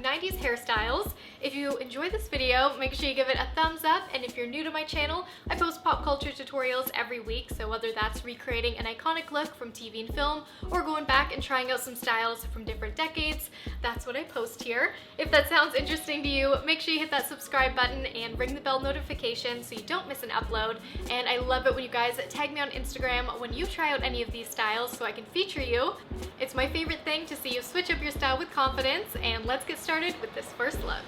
90s hairstyles. If you enjoy this video, make sure you give it a thumbs up, and if you're new to my channel, I post pop culture tutorials every week, so whether that's recreating an iconic look from TV and film, or going back and trying out some styles from different decades, that's what I post here. If that sounds interesting to you, make sure you hit that subscribe button and ring the bell notification so you don't miss an upload. And I love it when you guys tag me on Instagram when you try out any of these styles so I can feature you. It's my favorite thing to see you switch up your style with confidence, and let's get started with this first look.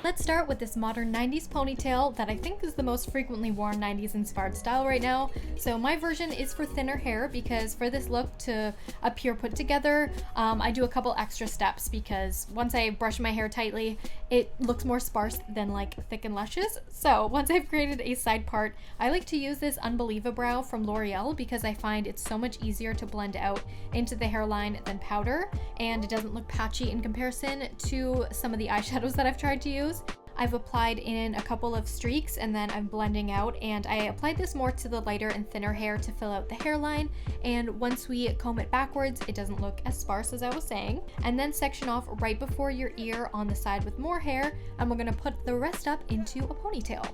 Let's start with this modern 90s ponytail that I think is the most frequently worn 90s inspired style right now. So my version is for thinner hair because for this look to appear put together, I do a couple extra steps because once I brush my hair tightly, it looks more sparse than like thick and luscious. So once I've created a side part, I like to use this Unbelievabrow from L'Oreal because I find it's so much easier to blend out into the hairline than powder, and it doesn't look patchy in comparison to some of the eyeshadows that I've tried to use. I've applied in a couple of streaks and then I'm blending out, and I applied this more to the lighter and thinner hair to fill out the hairline, and once we comb it backwards it doesn't look as sparse as I was saying. And then section off right before your ear on the side with more hair, and we're going to put the rest up into a ponytail.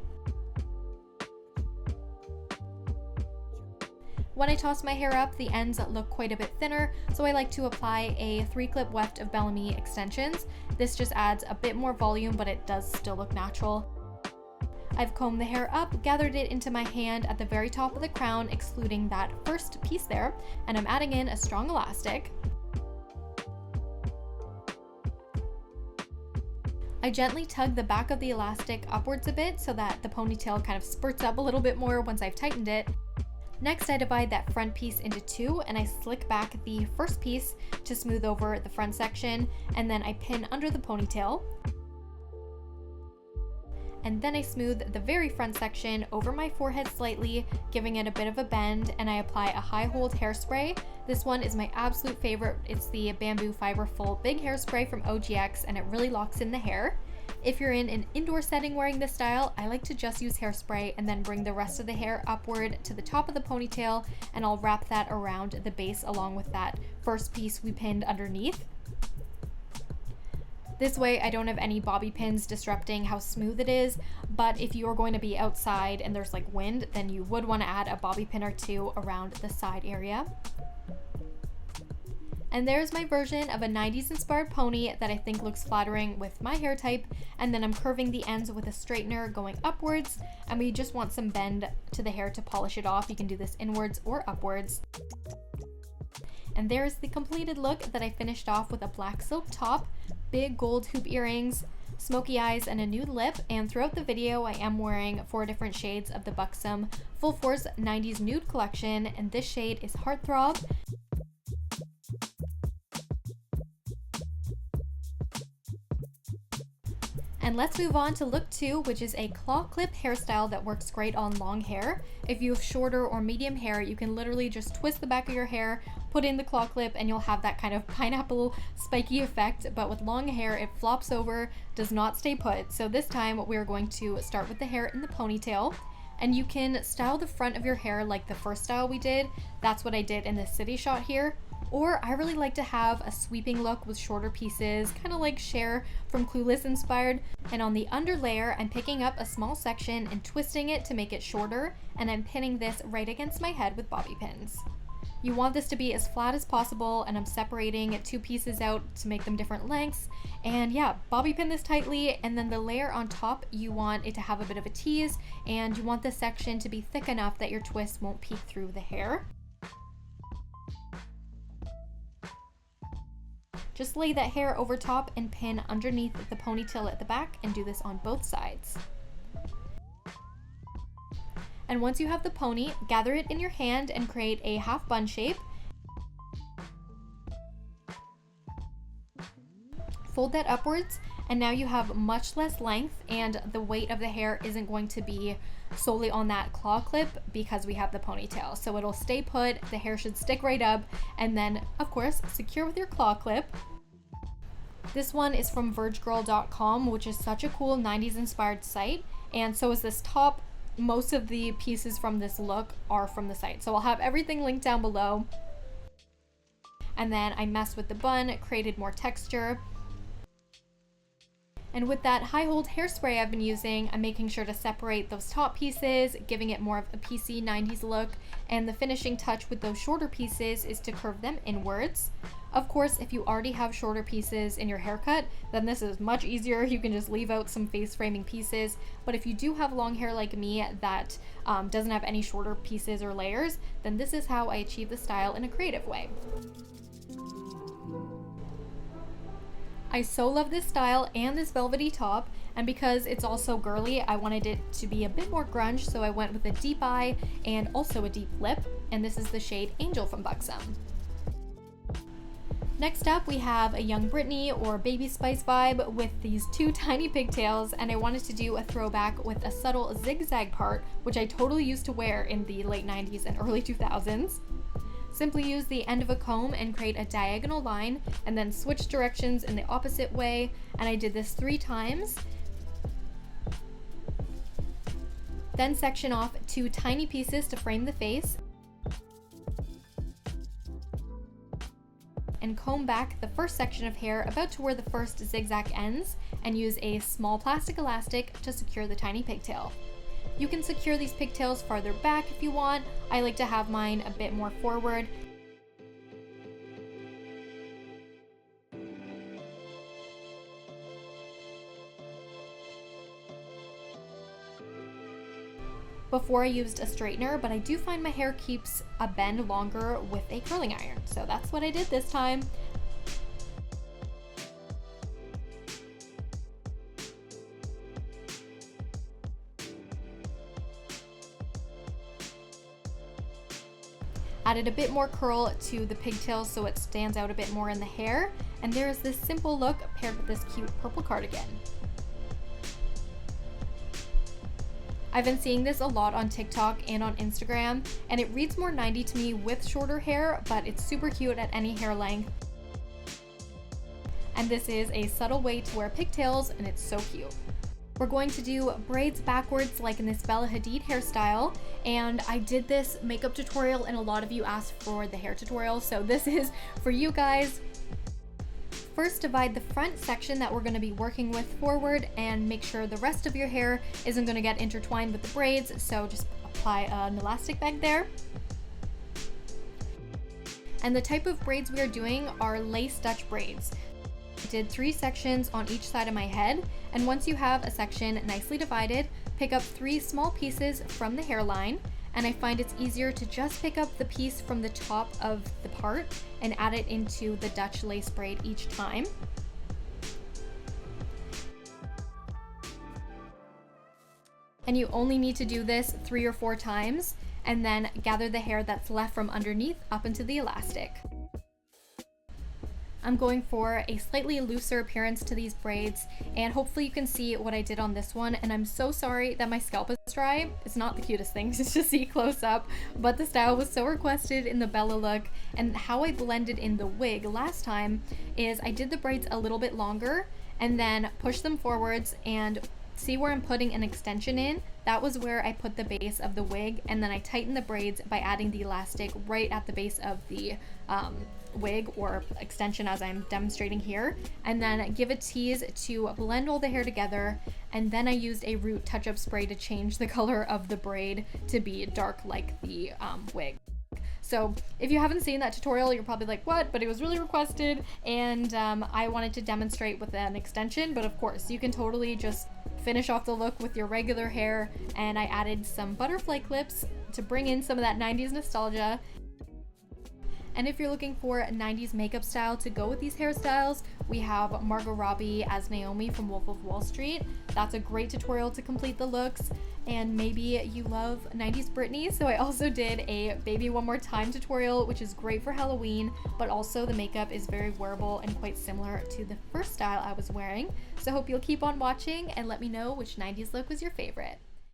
When I toss my hair up, the ends look quite a bit thinner, so I like to apply a 3-clip weft of Bellami extensions. This just adds a bit more volume, but it does still look natural. I've combed the hair up, gathered it into my hand at the very top of the crown, excluding that first piece there, and I'm adding in a strong elastic. I gently tug the back of the elastic upwards a bit so that the ponytail kind of spurts up a little bit more once I've tightened it. Next, I divide that front piece into two and I slick back the first piece to smooth over the front section, and then I pin under the ponytail. And then I smooth the very front section over my forehead slightly, giving it a bit of a bend, and I apply a high hold hairspray. This one is my absolute favorite. It's the bamboo fiber full big hairspray from OGX, and it really locks in the hair. If you're in an indoor setting wearing this style, I like to just use hairspray and then bring the rest of the hair upward to the top of the ponytail, and I'll wrap that around the base along with that first piece we pinned underneath. This way I don't have any bobby pins disrupting how smooth it is, but if you're going to be outside and there's like wind, then you would want to add a bobby pin or two around the side area. And there's my version of a 90s inspired pony that I think looks flattering with my hair type, and then I'm curving the ends with a straightener going upwards, and we just want some bend to the hair to polish it off. You can do this inwards or upwards. And there's the completed look that I finished off with a black silk top, big gold hoop earrings, smoky eyes, and a nude lip. And throughout the video I am wearing 4 different shades of the Buxom Full Force 90s Nude collection, and this shade is Heartthrob. And let's move on to look 2, which is a claw clip hairstyle that works great on long hair. If you have shorter or medium hair, you can literally just twist the back of your hair, put in the claw clip, and you'll have that kind of pineapple spiky effect. But with long hair, it flops over, does not stay put. So this time we're going to start with the hair in the ponytail. And you can style the front of your hair like the first style we did. That's what I did in this city shot here. Or I really like to have a sweeping look with shorter pieces, kind of like Cher from Clueless inspired. And on the under layer, I'm picking up a small section and twisting it to make it shorter, and I'm pinning this right against my head with bobby pins. You want this to be as flat as possible, and I'm separating 2 pieces out to make them different lengths. And yeah, bobby pin this tightly, and then the layer on top, you want it to have a bit of a tease, and you want this section to be thick enough that your twist won't peek through the hair. Just lay that hair over top and pin underneath the ponytail at the back, and do this on both sides. And once you have the pony, gather it in your hand and create a half bun shape. Fold that upwards, and now you have much less length, and the weight of the hair isn't going to be solely on that claw clip because we have the ponytail. So it'll stay put, the hair should stick right up, and then of course secure with your claw clip. This one is from vergegirl.com, which is such a cool 90s inspired site, and so is this top. Most of the pieces from this look are from the site, so I'll have everything linked down below. And then I messed with the bun, created more texture. And with that high hold hairspray I've been using, I'm making sure to separate those top pieces, giving it more of a PC 90s look, and the finishing touch with those shorter pieces is to curve them inwards. Of course, if you already have shorter pieces in your haircut, then this is much easier. You can just leave out some face framing pieces. But if you do have long hair like me that doesn't have any shorter pieces or layers, then this is how I achieve the style in a creative way. I so love this style and this velvety top, and because it's also girly, I wanted it to be a bit more grunge, so I went with a deep eye and also a deep lip, and this is the shade Angel from Buxom. Next up, we have a young Britney or Baby Spice vibe with these two tiny pigtails, and I wanted to do a throwback with a subtle zigzag part, which I totally used to wear in the late 90s and early 2000s. Simply use the end of a comb and create a diagonal line, and then switch directions in the opposite way, and I did this 3 times. Then section off 2 tiny pieces to frame the face, and comb back the first section of hair about to where the first zigzag ends, and use a small plastic elastic to secure the tiny pigtail. You can secure these pigtails farther back if you want. I like to have mine a bit more forward. Before I used a straightener, but I do find my hair keeps a bend longer with a curling iron, so that's what I did this time. Added a bit more curl to the pigtails so it stands out a bit more in the hair, and there is this simple look paired with this cute purple cardigan. I've been seeing this a lot on TikTok and on Instagram, and it reads more 90 to me with shorter hair, but it's super cute at any hair length. And this is a subtle way to wear pigtails, and it's so cute. We're going to do braids backwards like in this Bella Hadid hairstyle, and I did this makeup tutorial and a lot of you asked for the hair tutorial, so this is for you guys. First, divide the front section that we're going to be working with forward and make sure the rest of your hair isn't going to get intertwined with the braids, so just apply an elastic bag there. And the type of braids we are doing are lace Dutch braids. I did 3 sections on each side of my head, and once you have a section nicely divided, pick up 3 small pieces from the hairline, and I find it's easier to just pick up the piece from the top of the part and add it into the Dutch lace braid each time. And you only need to do this 3 or 4 times, and then gather the hair that's left from underneath up into the elastic. I'm going for a slightly looser appearance to these braids, and hopefully you can see what I did on this one, and I'm so sorry that my scalp is dry. It's not the cutest thing to see close up, but the style was so requested in the Bella look, and how I blended in the wig last time is I did the braids a little bit longer and then pushed them forwards, and see where I'm putting an extension in? That was where I put the base of the wig, and then I tightened the braids by adding the elastic right at the base of the wig or extension as I'm demonstrating here, and then give a tease to blend all the hair together, and then I used a root touch-up spray to change the color of the braid to be dark like the wig. So if you haven't seen that tutorial, you're probably like, what? But it was really requested, and I wanted to demonstrate with an extension, but of course you can totally just finish off the look with your regular hair, and I added some butterfly clips to bring in some of that 90s nostalgia. And if you're looking for a 90s makeup style to go with these hairstyles, we have Margot Robbie as Naomi from Wolf of Wall Street. That's a great tutorial to complete the looks. And maybe you love 90s Britney, so I also did a Baby One More Time tutorial, which is great for Halloween, but also the makeup is very wearable and quite similar to the first style I was wearing. So I hope you'll keep on watching and let me know which 90s look was your favorite.